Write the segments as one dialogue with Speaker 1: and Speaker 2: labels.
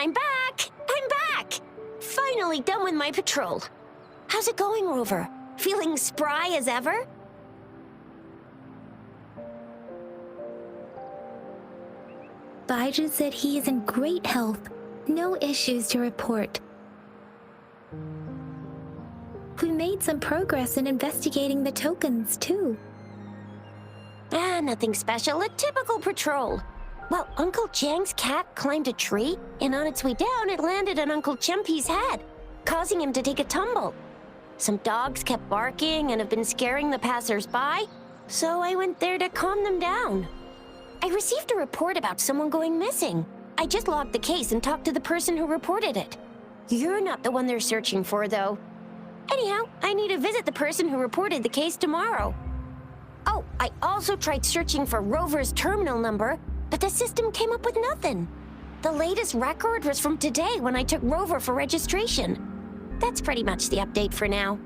Speaker 1: I'm back! I'm back! Finally done with my patrol. How's it going, Rover? Feeling spry as ever?
Speaker 2: Bijou said he is in great health. No issues to report. We made some progress in investigating the tokens, too.
Speaker 1: Nothing special. A typical patrol. Well, Uncle Chang's cat climbed a tree, and on its way down, it landed on Uncle Chimpi's head, causing him to take a tumble. Some dogs kept barking and have been scaring the passers-by, so I went there to calm them down. I received a report about someone going missing. I just logged the case and talked to the person who reported it. You're not the one they're searching for, though. Anyhow, I need to visit the person who reported the case tomorrow. Oh, I also tried searching for Rover's terminal number, but the system came up with nothing. The latest record was from today when I took Rover for registration. That's pretty much the update for now.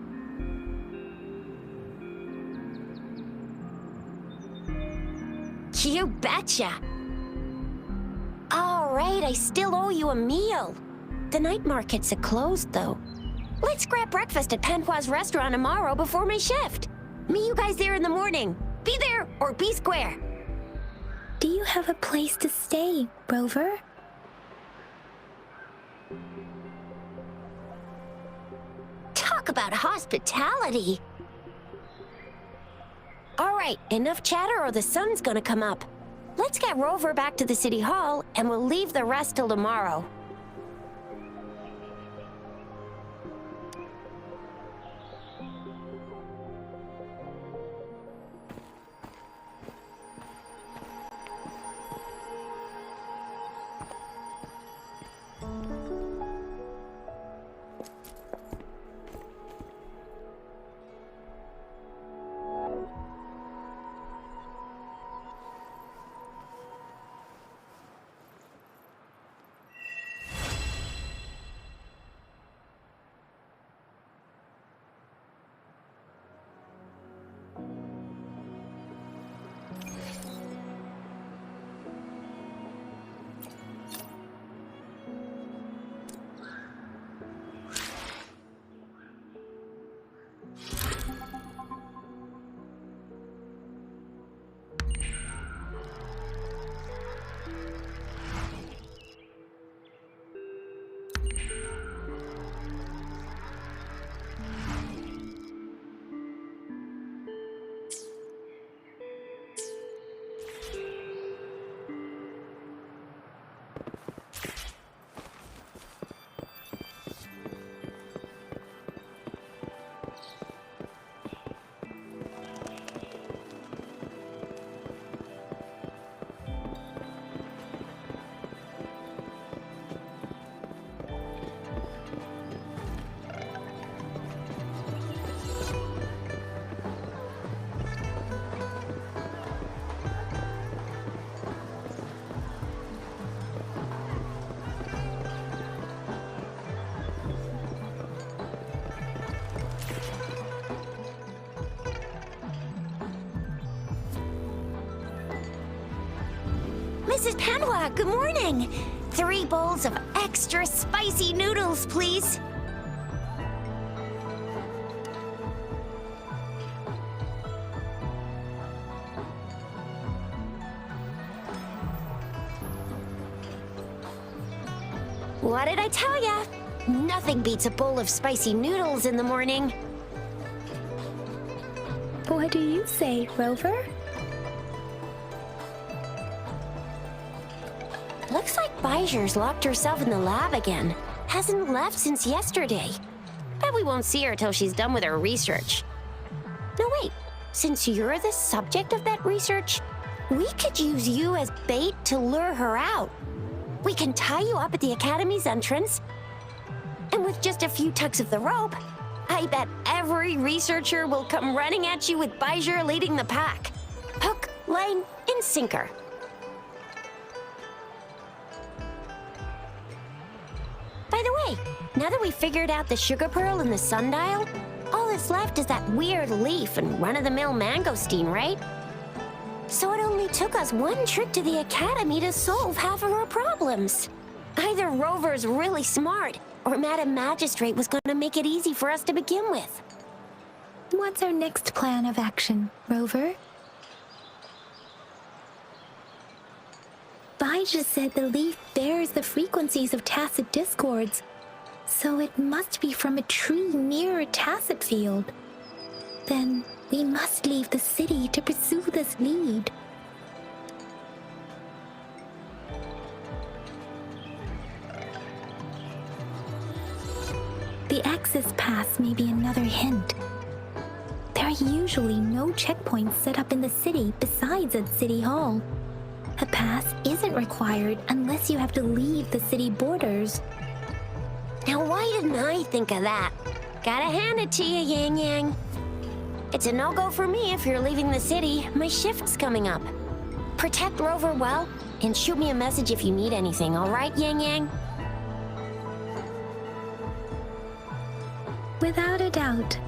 Speaker 1: You betcha! All right, I still owe you a meal. The night markets are closed, though. Let's grab breakfast at Panhua's restaurant tomorrow before my shift. Meet you guys there in the morning. Be there or be square.
Speaker 2: Do you have a place to stay, Rover?
Speaker 1: Talk about hospitality. All right, enough chatter or the sun's gonna come up. Let's get Rover back to the city hall and we'll leave the rest till tomorrow. Mrs. Panhua, good morning. 3 bowls of extra spicy noodles, please. What did I tell ya? Nothing beats a bowl of spicy noodles in the morning.
Speaker 2: What do you say, Rover?
Speaker 1: Looks like Bijou's locked herself in the lab again. Hasn't left since yesterday. Bet we won't see her till she's done with her research. No, wait. Since you're the subject of that research, we could use you as bait to lure her out. We can tie you up at the Academy's entrance, and with just a few tugs of the rope, I bet every researcher will come running at you with Bijou leading the pack. Hook, line, and sinker. By the way, now that we've figured out the sugar pearl and the sundial, all that's left is that weird leaf and run-of-the-mill mangosteen, right? So it only took us one trip to the Academy to solve half of our problems. Either Rover's really smart, or Madam Magistrate was gonna make it easy for us to begin with.
Speaker 2: What's our next plan of action, Rover? Bijah said the leaf bears the frequencies of tacit discords, so it must be from a tree near a tacit field. Then we must leave the city to pursue this lead. The access pass may be another hint. There are usually no checkpoints set up in the city besides at City Hall. A pass isn't required unless you have to leave the city borders.
Speaker 1: Now why didn't I think of that? Gotta hand it to you, Yang Yang. It's a no-go for me if you're leaving the city. My shift's coming up. Protect Rover well, and shoot me a message if you need anything, all right, Yang Yang?
Speaker 2: Without a doubt.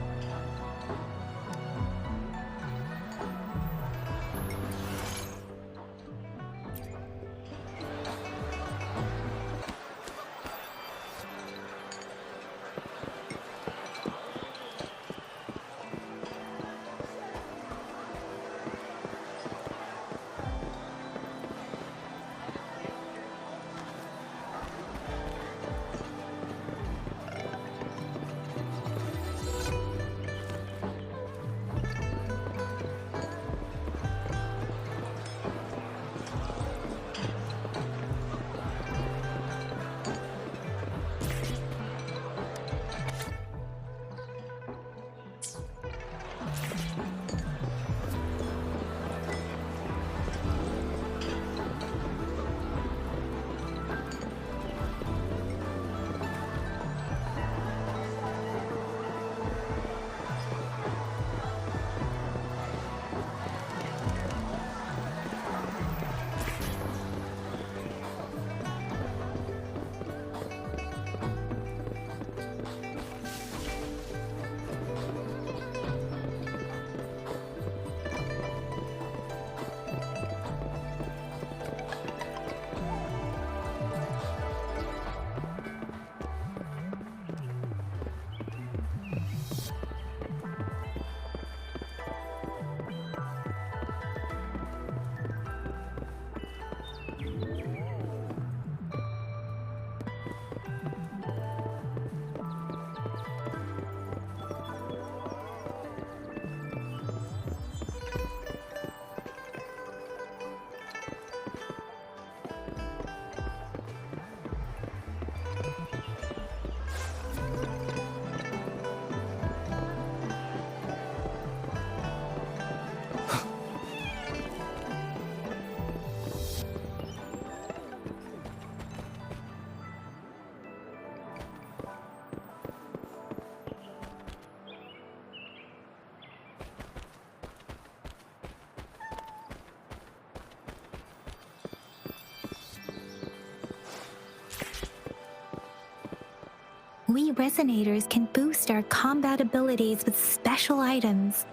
Speaker 2: We Resonators can boost our combat abilities with special items.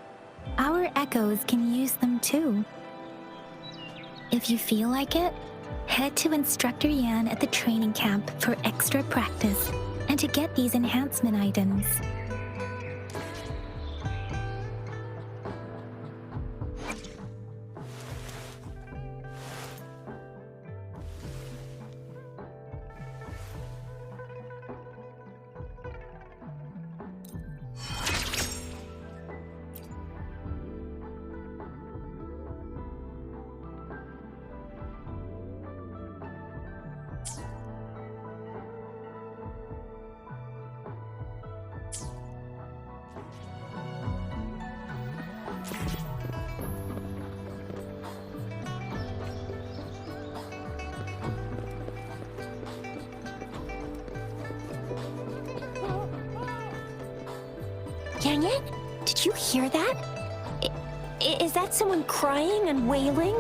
Speaker 2: Our Echoes can use them too. If you feel like it, head to Instructor Yan at the training camp for extra practice and to get these enhancement items.
Speaker 1: Yang Yang, did you hear that? Is that someone crying and wailing?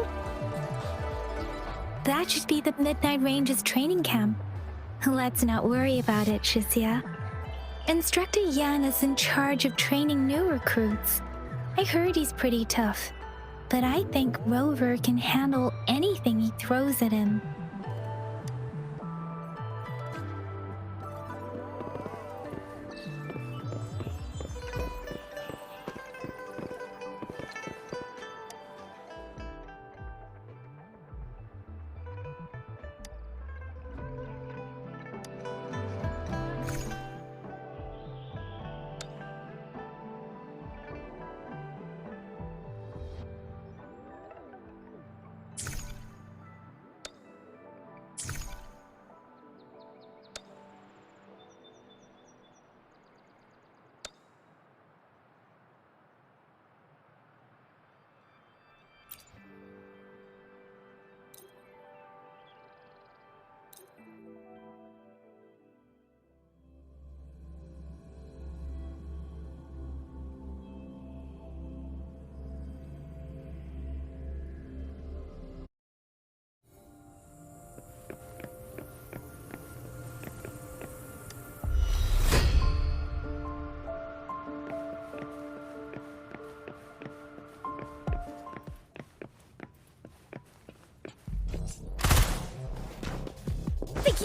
Speaker 2: That should be the Midnight Range's training camp. Let's not worry about it, Shisia. Instructor Yan is in charge of training new recruits. I heard he's pretty tough, but I think Rover can handle anything he throws at him.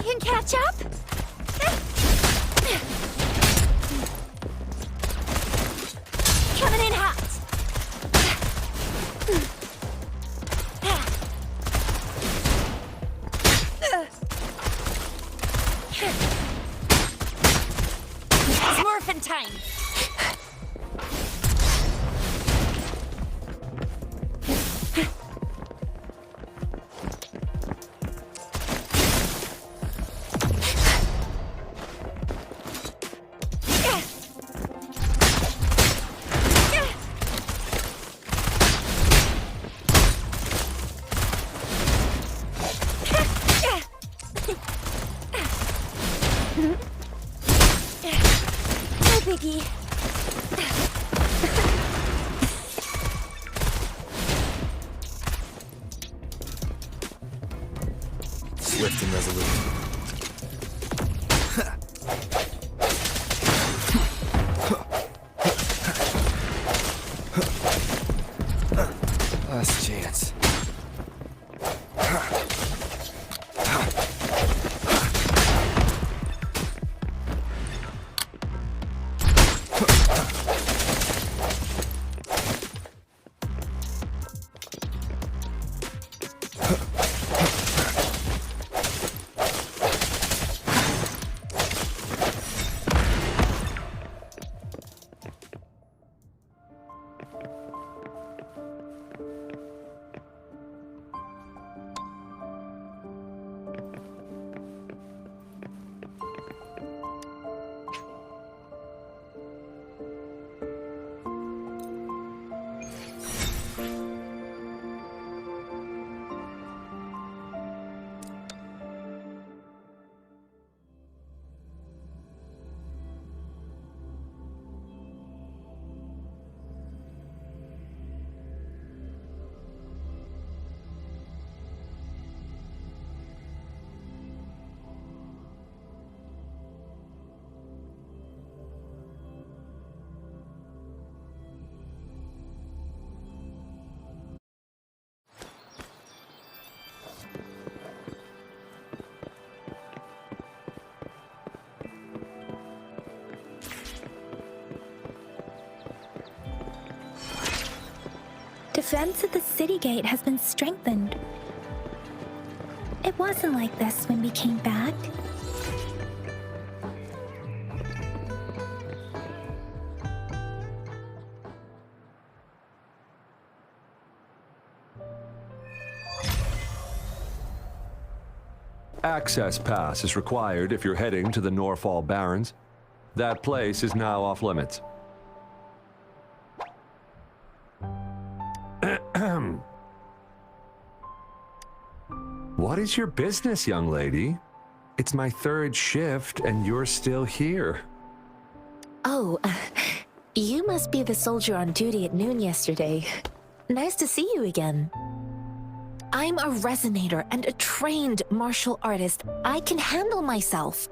Speaker 1: you can catch up? Coming in hot. It's morphin' time. No biggie.
Speaker 3: Swift and resolute. Last chance.
Speaker 2: Defense at the city gate has been strengthened. It wasn't like this when we came back.
Speaker 4: Access pass is required if you're heading to the Norfall Barrens. That place is now off limits. What is your business, young lady? It's my third shift and you're still here.
Speaker 5: Oh, you must be the soldier on duty at noon yesterday. Nice to see you again. I'm a resonator and a trained martial artist. I can handle myself.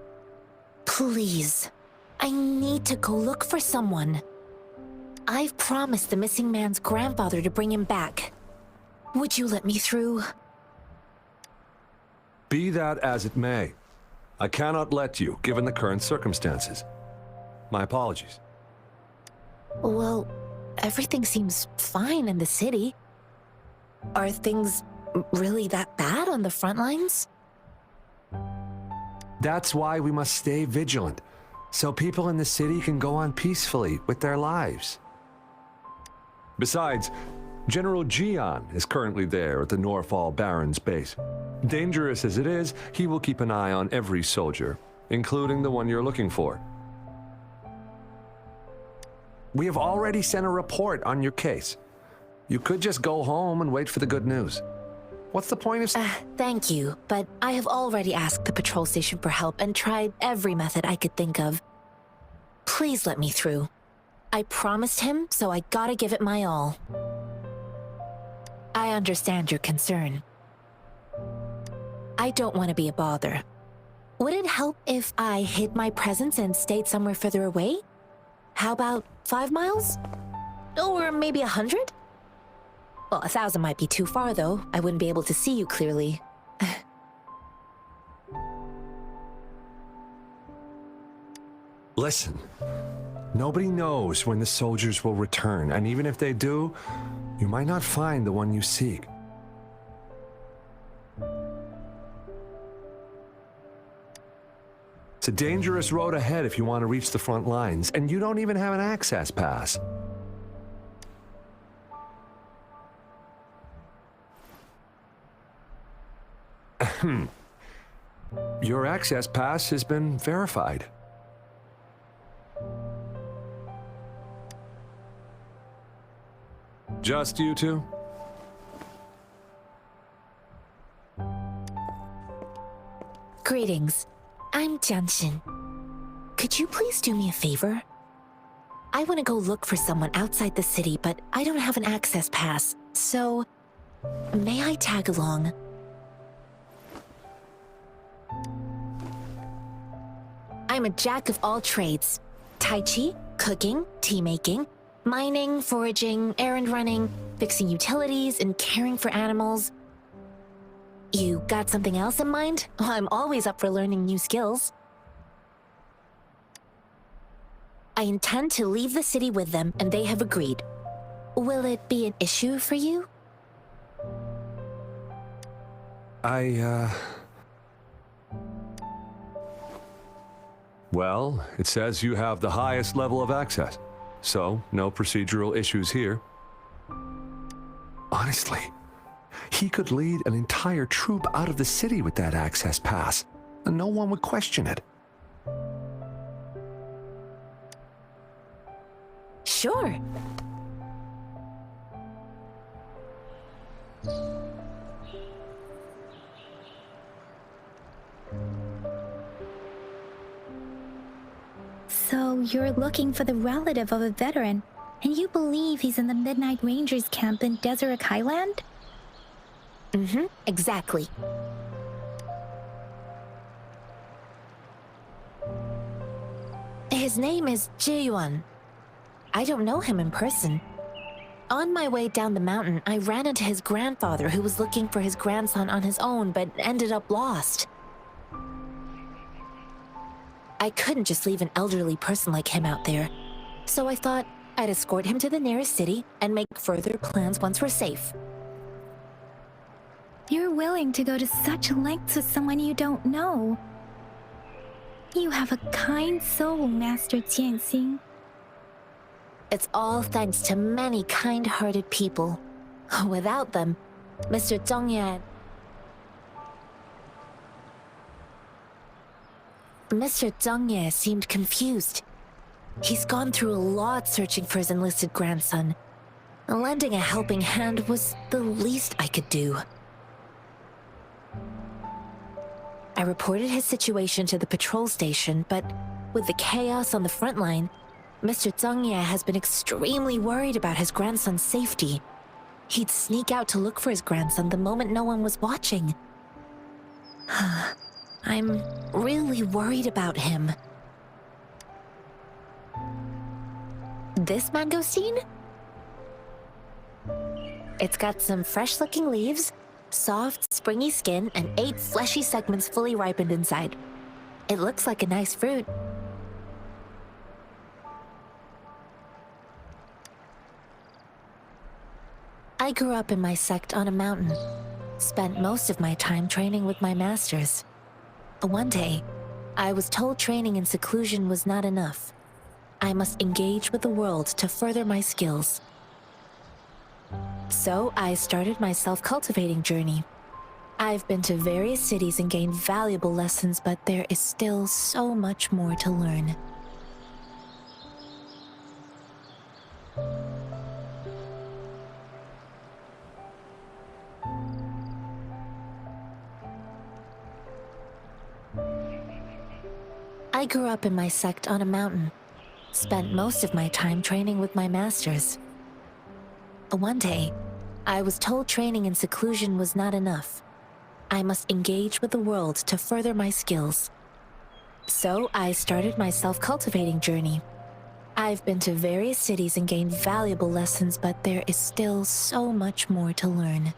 Speaker 5: Please, I need to go look for someone. I've promised the missing man's grandfather to bring him back. Would you let me through?
Speaker 4: Be that as it may, I cannot let you, given the current circumstances. My apologies.
Speaker 5: Well, everything seems fine in the city. Are things really that bad on the front lines?
Speaker 4: That's why we must stay vigilant, so people in the city can go on peacefully with their lives. Besides, General Gian is currently there at the Norfall Barrens base. Dangerous as it is, he will keep an eye on every soldier, including the one you're looking for. We have already sent a report on your case. You could just go home and wait for the good news. What's the point of...
Speaker 5: Thank you, but I have already asked the patrol station for help and tried every method I could think of. Please let me through. I promised him, so I gotta give it my all. I understand your concern. I don't want to be a bother. Would it help if I hid my presence and stayed somewhere further away? How about 5 miles? Or maybe 100? Well, 1,000 might be too far, though. I wouldn't be able to see you clearly.
Speaker 4: Listen, nobody knows when the soldiers will return, and even if they do, you might not find the one you seek. It's a dangerous road ahead if you want to reach the front lines, and you don't even have an access pass. Your access pass has been verified. Just you two?
Speaker 5: Greetings. I'm Jianshin. Could you please do me a favor? I want to go look for someone outside the city, but I don't have an access pass, so may I tag along? I'm a jack of all trades. Tai Chi, cooking, tea making, mining, foraging, errand running, fixing utilities, and caring for animals. You got something else in mind? I'm always up for learning new skills. I intend to leave the city with them, and they have agreed. Will it be an issue for you?
Speaker 4: Well, it says you have the highest level of access, so no procedural issues here. Honestly, he could lead an entire troop out of the city with that access pass, and no one would question it.
Speaker 5: Sure.
Speaker 2: So you're looking for the relative of a veteran, and you believe he's in the Midnight Rangers camp in Deseret Highland?
Speaker 5: Mm-hmm, exactly. His name is Ji-yuan. I don't know him in person. On my way down the mountain, I ran into his grandfather who was looking for his grandson on his own but ended up lost. I couldn't just leave an elderly person like him out there, so I thought I'd escort him to the nearest city and make further plans once we're safe.
Speaker 2: You're willing to go to such lengths with someone you don't know. You have a kind soul, Master Jianxing.
Speaker 5: It's all thanks to many kind-hearted people. Without them, Mr. Zhongye... Mr. Zhongye seemed confused. He's gone through a lot searching for his enlisted grandson. Lending a helping hand was the least I could do. I reported his situation to the patrol station, but with the chaos on the front line, Mr. Zhongye has been extremely worried about his grandson's safety. He'd sneak out to look for his grandson the moment no one was watching. I'm really worried about him. This mangosteen? It's got some fresh-looking leaves, soft, springy skin, and 8 fleshy segments fully ripened inside. It looks like a nice fruit. I grew up in my sect on a mountain. Spent most of my time training with my masters. One day, I was told training in seclusion was not enough. I must engage with the world to further my skills. So I started my self-cultivating journey. I've been to various cities and gained valuable lessons, but there is still so much more to learn. I grew up in my sect on a mountain. Spent most of my time training with my masters. One day, I was told training in seclusion was not enough. I must engage with the world to further my skills. So I started my self-cultivating journey. I've been to various cities and gained valuable lessons, but there is still so much more to learn.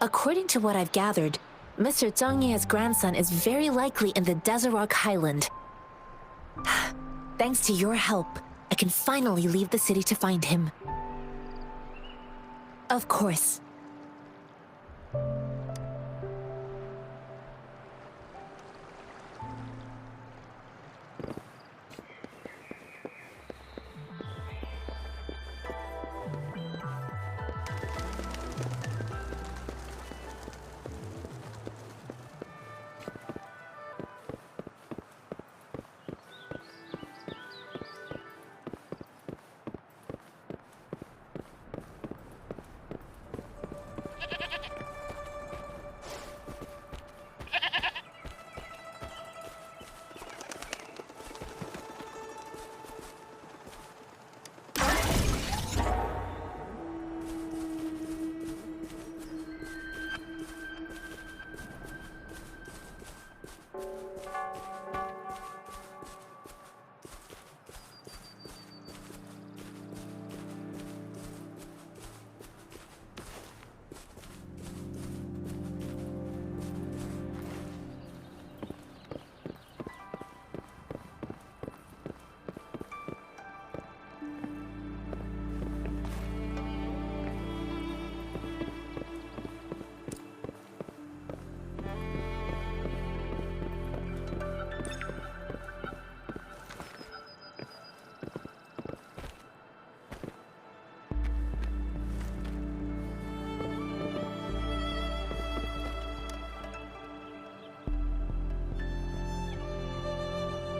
Speaker 5: According to what I've gathered, Mr. Zhongye's grandson is very likely in the Deseret Highland, Thanks to your help, I can finally leave the city to find him. Of course.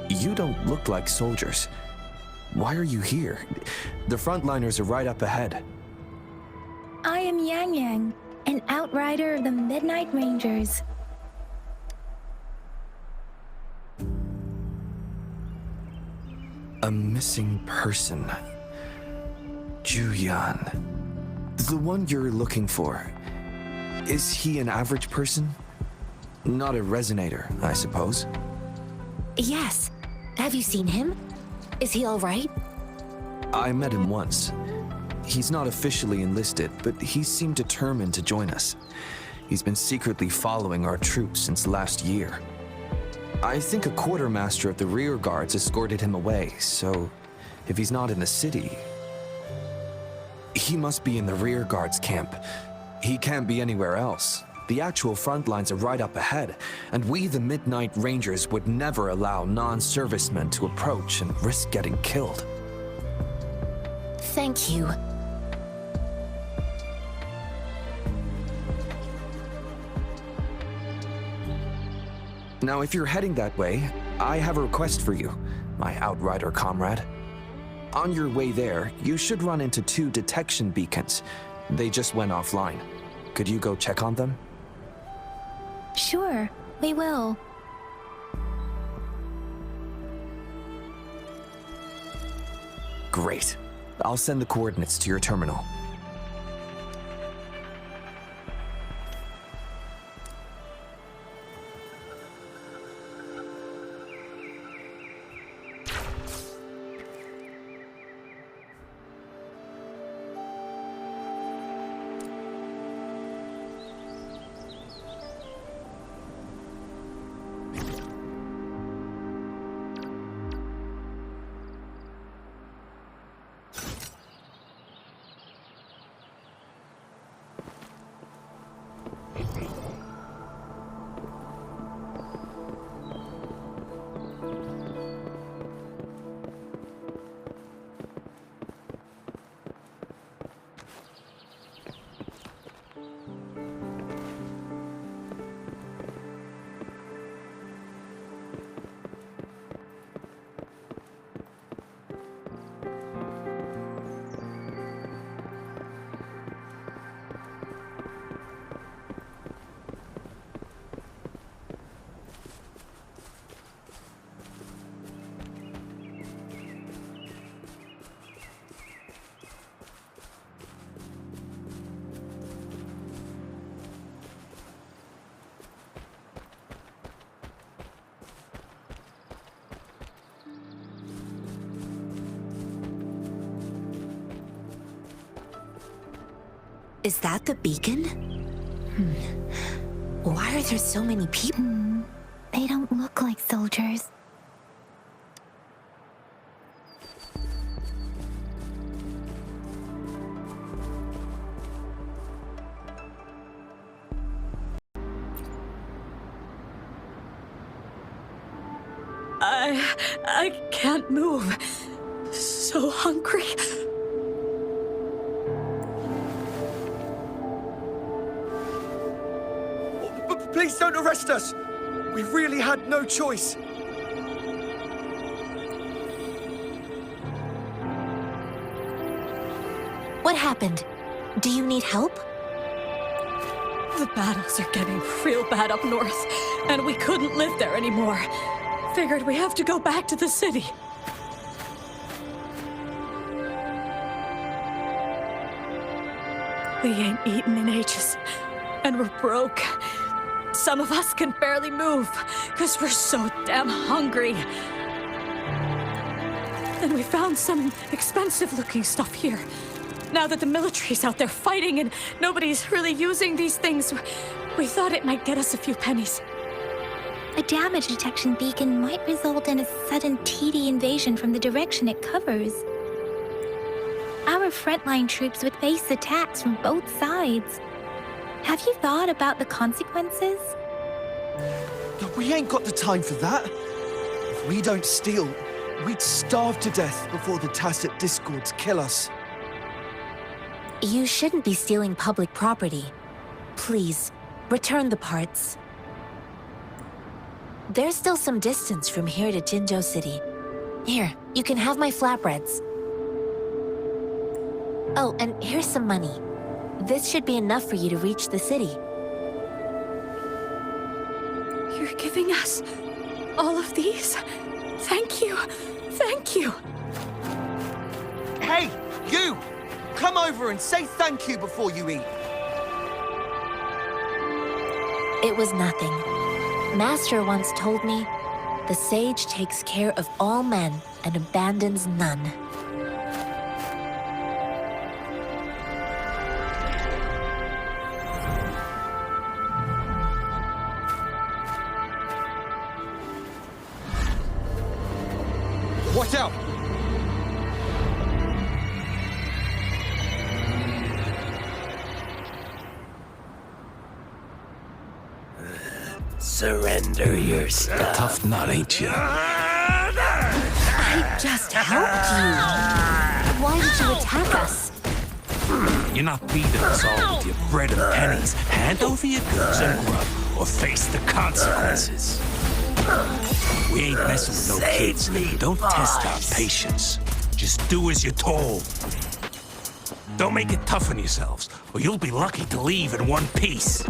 Speaker 3: You don't look like soldiers. Why are you here? The frontliners are right up ahead.
Speaker 2: I am Yang Yang, an outrider of the Midnight Rangers.
Speaker 3: A missing person. Juyan. The one you're looking for. Is he an average person? Not a resonator, I suppose.
Speaker 5: Yes. Have you seen him? Is he all right?
Speaker 3: I met him once. He's not officially enlisted, but he seemed determined to join us. He's been secretly following our troops since last year. I think a quartermaster of the rear guards escorted him away, so if he's not in the city, he must be in the rear guards camp. He can't be anywhere else. The actual front lines are right up ahead, and we, the Midnight Rangers, would never allow non-servicemen to approach and risk getting killed.
Speaker 5: Thank you.
Speaker 3: Now, if you're heading that way, I have a request for you, my outrider comrade. On your way there, you should run into 2 detection beacons. They just went offline. Could you go check on them?
Speaker 2: Sure, we will.
Speaker 3: Great. I'll send the coordinates to your terminal.
Speaker 5: Is that the beacon? Why are there so many people?
Speaker 2: They don't look like soldiers.
Speaker 6: I can't move. So hungry.
Speaker 7: Please don't arrest us! We really had no choice.
Speaker 5: What happened? Do you need help?
Speaker 6: The battles are getting real bad up north, and we couldn't live there anymore. Figured we have to go back to the city. We ain't eaten in ages, and we're broke. Some of us can barely move, because we're so damn hungry. Then we found some expensive-looking stuff here. Now that the military's out there fighting and nobody's really using these things, we thought it might get us a few pennies.
Speaker 2: A damage detection beacon might result in a sudden TD invasion from the direction it covers. Our frontline troops would face attacks from both sides. Have you thought about the consequences?
Speaker 7: We ain't got the time for that. If we don't steal, we'd starve to death before the tacit discords kill us.
Speaker 5: You shouldn't be stealing public property. Please, return the parts. There's still some distance from here to Jinzhou City. Here, you can have my flatbreads. Oh, and here's some money. This should be enough for you to reach the city.
Speaker 6: You're giving us all of these? Thank you. Thank you.
Speaker 7: Hey, you! Come over and say thank you before you eat.
Speaker 5: It was nothing. Master once told me, the sage takes care of all men and abandons none.
Speaker 7: Watch out!
Speaker 8: Surrender your stuff.
Speaker 9: Tough nut, ain't you?
Speaker 5: I just helped you. Why did you attack us?
Speaker 9: You're not beating us all with your bread and pennies. Hand over your goods and grub, or face the consequences. We ain't messing with no kids. Don't test our patience. Just do as you're told. Don't make it tough on yourselves, or you'll be lucky to leave in one piece.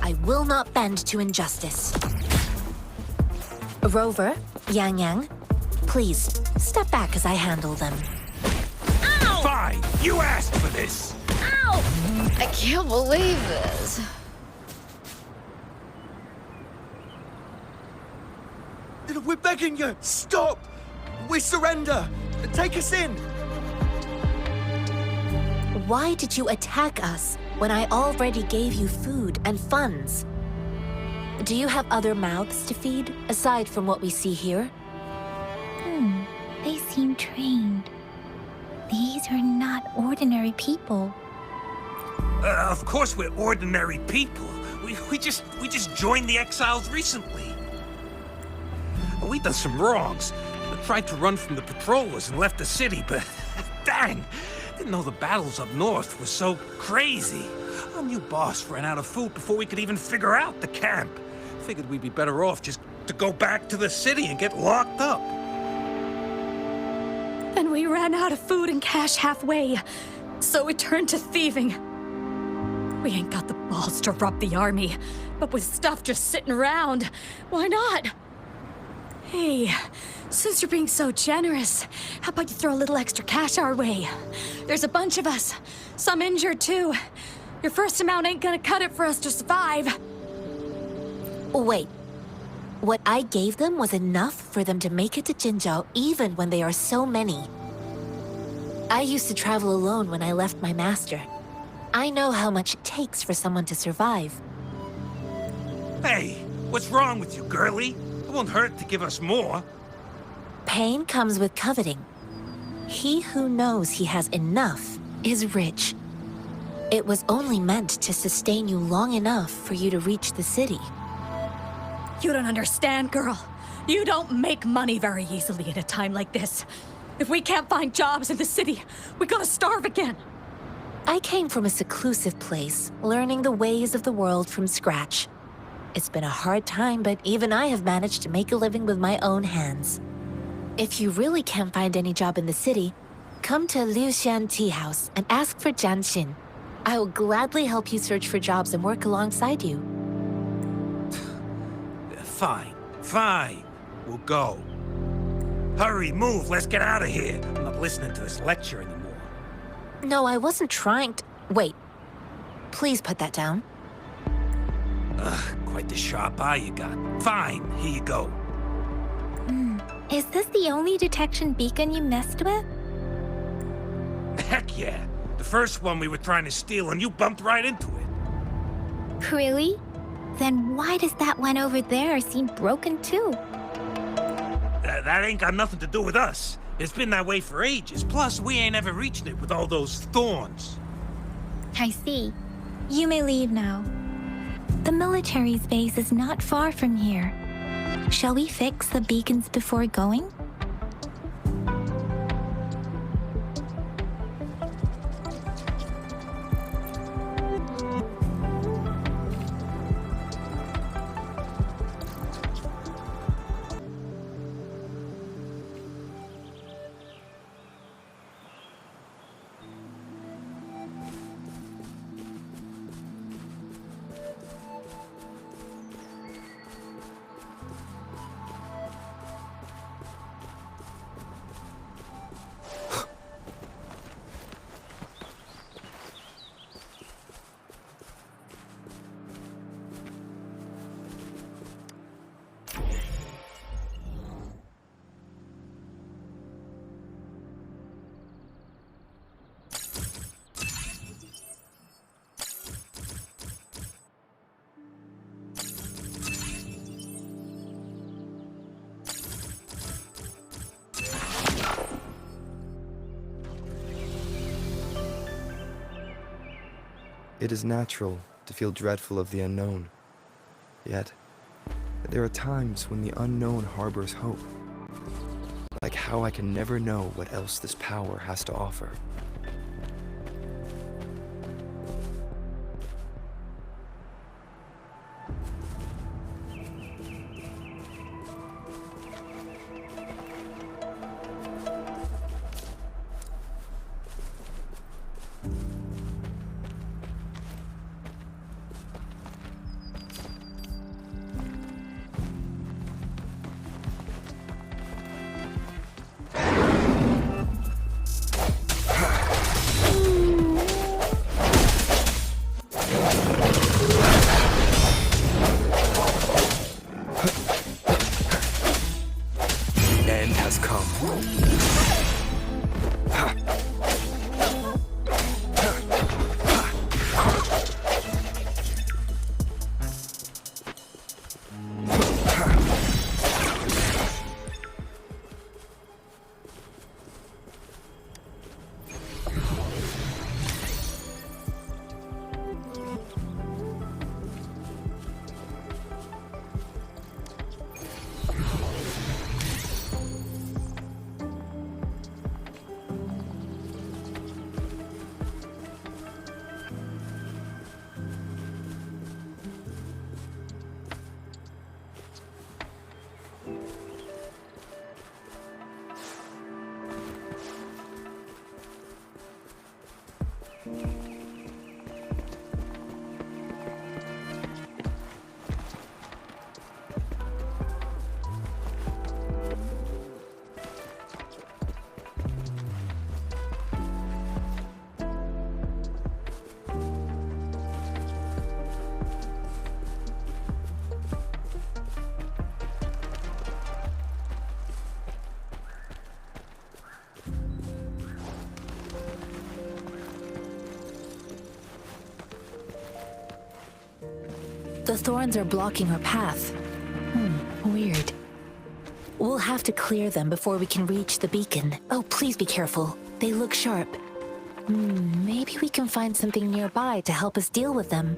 Speaker 5: I will not bend to injustice. Rover, Yang Yang, please, step back as I handle them.
Speaker 6: Ow!
Speaker 9: Fine, you asked for this.
Speaker 6: Ow!
Speaker 10: I can't believe this.
Speaker 7: We're begging you, stop! We surrender! Take us in!
Speaker 5: Why did you attack us when I already gave you food and funds? Do you have other mouths to feed, aside from what we see here?
Speaker 2: They seem trained. These are not ordinary people.
Speaker 9: Of course we're ordinary people. We just joined the exiles recently. We done some wrongs. We tried to run from the patrollers and left the city, but dang, didn't know the battles up north were so crazy. Our new boss ran out of food before we could even figure out the camp. Figured we'd be better off just to go back to the city and get locked up.
Speaker 6: Then we ran out of food and cash halfway, so we turned to thieving. We ain't got the balls to rob the army, but with stuff just sitting around, why not? Hey, since you're being so generous, how about you throw a little extra cash our way? There's a bunch of us, some injured too. Your first amount ain't gonna cut it for us to survive.
Speaker 5: Wait, what I gave them was enough for them to make it to Jinzhou even when they are so many. I used to travel alone when I left my master. I know how much it takes for someone to survive.
Speaker 9: Hey, what's wrong with you, girlie? It won't hurt to give us more.
Speaker 5: Pain comes with coveting. He who knows he has enough is rich. It was only meant to sustain you long enough for you to reach the city.
Speaker 6: You don't understand, girl. You don't make money very easily at a time like this. If we can't find jobs in the city, we're gonna starve again.
Speaker 5: I came from a seclusive place, learning the ways of the world from scratch. It's been a hard time, but even I have managed to make a living with my own hands. If you really can't find any job in the city, come to Liu Xian Tea House and ask for Jian Xin. I will gladly help you search for jobs and work alongside you.
Speaker 9: Fine, fine. We'll go. Hurry, move, let's get out of here. I'm not listening to this lecture anymore.
Speaker 5: No, I wasn't trying to... Wait. Please put that down.
Speaker 9: Quite the sharp eye you got. Fine, here you go.
Speaker 2: Is this the only detection beacon you messed with?
Speaker 9: Heck yeah. The first one we were trying to steal and you bumped right into it.
Speaker 2: Really? Then why does that one over there seem broken too?
Speaker 9: That ain't got nothing to do with us. It's been that way for ages. Plus, we ain't ever reached it with all those thorns.
Speaker 2: I see. You may leave now. The military's base is not far from here. Shall we fix the beacons before going?
Speaker 11: It is natural to feel dreadful of the unknown. Yet, there are times when the unknown harbors hope. Like how I can never know what else this power has to offer.
Speaker 5: The thorns are blocking our path. Weird. We'll have to clear them before we can reach the beacon. Oh, please be careful. They look sharp. Maybe we can find something nearby to help us deal with them.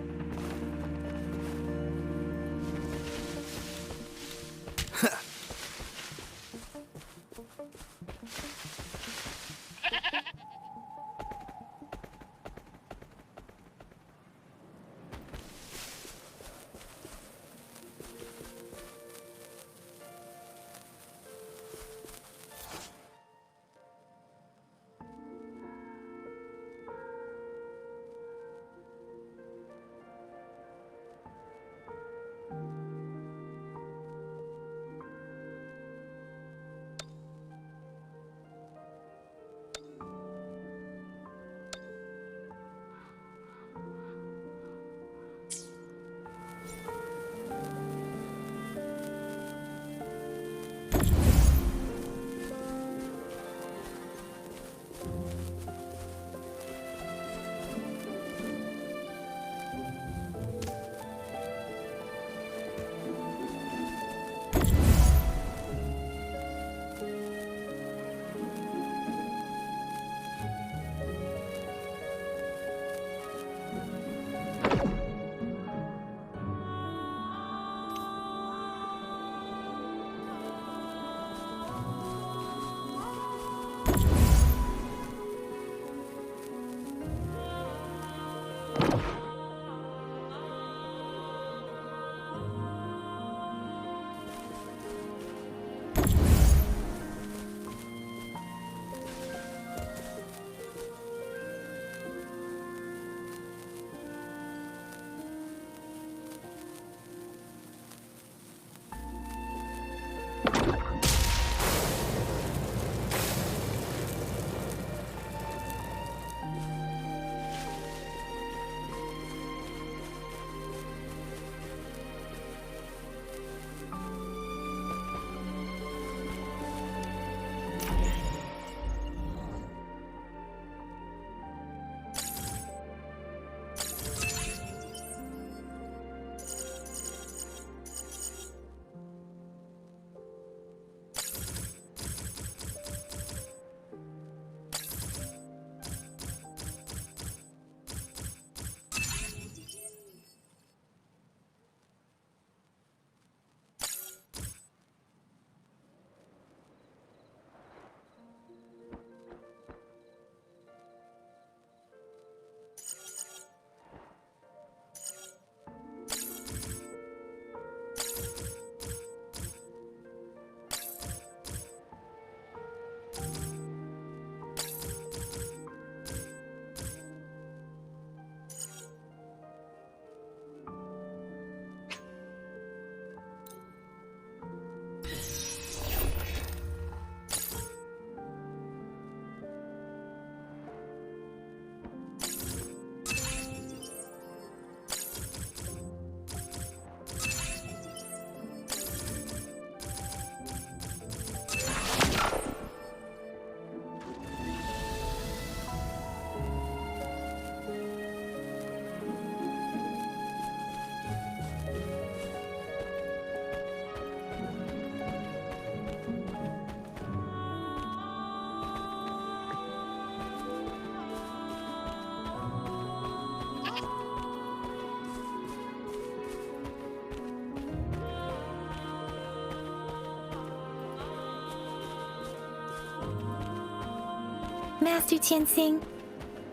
Speaker 2: Master Tianxing,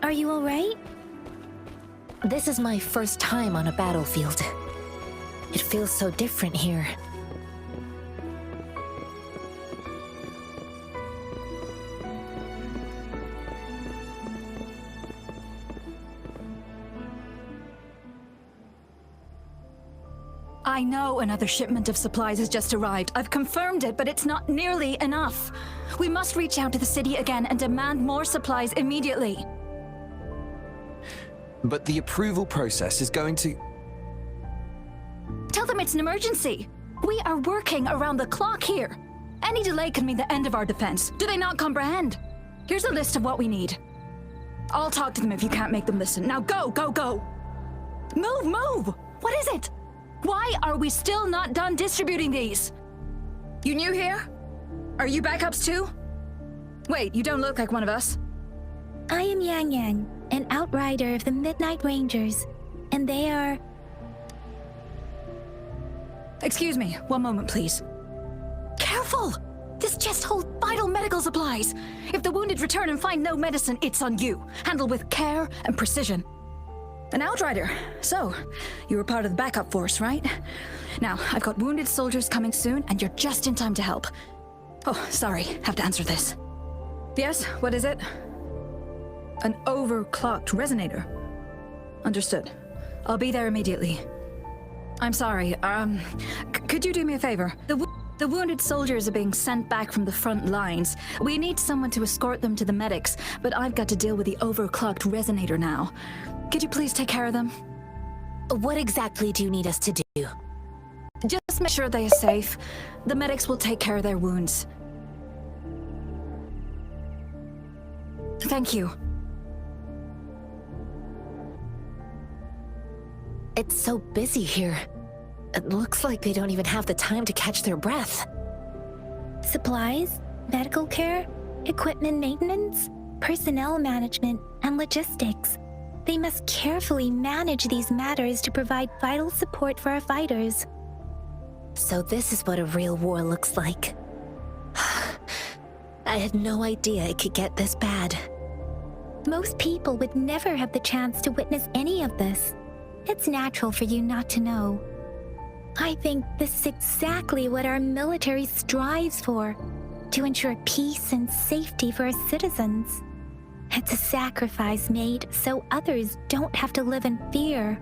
Speaker 2: are you alright?
Speaker 5: This is my first time on a battlefield. It feels so different here.
Speaker 6: I know another shipment of supplies has just arrived. I've confirmed it, but it's not nearly enough. We must reach out to the city again and demand more supplies immediately.
Speaker 3: But the approval process is going to...
Speaker 6: Tell them it's an emergency. We are working around the clock here. Any delay could mean the end of our defense. Do they not comprehend? Here's a list of what we need. I'll talk to them if you can't make them listen. Now go, go, go! Move, move! What is it? Why are we still not done distributing these? You new here? Are you backups too? Wait, you don't look like one of us.
Speaker 2: I am Yang Yang, an outrider of the Midnight Rangers, and they are...
Speaker 6: Excuse me, one moment please. Careful! This chest holds vital medical supplies. If the wounded return and find no medicine, it's on you. Handle with care and precision. An outrider. So, you were part of the backup force, right? Now, I've got wounded soldiers coming soon, and you're just in time to help. Oh, sorry, have to answer this. Yes, what is it? An overclocked resonator. Understood. I'll be there immediately. I'm sorry, could you do me a favor? The wounded soldiers are being sent back from the front lines. We need someone to escort them to the medics, but I've got to deal with the overclocked resonator now. Could you please take care of them?
Speaker 5: What exactly do you need us to do?
Speaker 6: Just make sure they are safe. The medics will take care of their wounds. Thank you.
Speaker 5: It's so busy here. It looks like they don't even have the time to catch their breath.
Speaker 2: Supplies, medical care, equipment maintenance, personnel management, and logistics. They must carefully manage these matters to provide vital support for our fighters.
Speaker 5: So this is what a real war looks like. I had no idea it could get this bad.
Speaker 2: Most people would never have the chance to witness any of this. It's natural for you not to know. I think this is exactly what our military strives for, to ensure peace and safety for our citizens. It's a sacrifice made so others don't have to live in fear.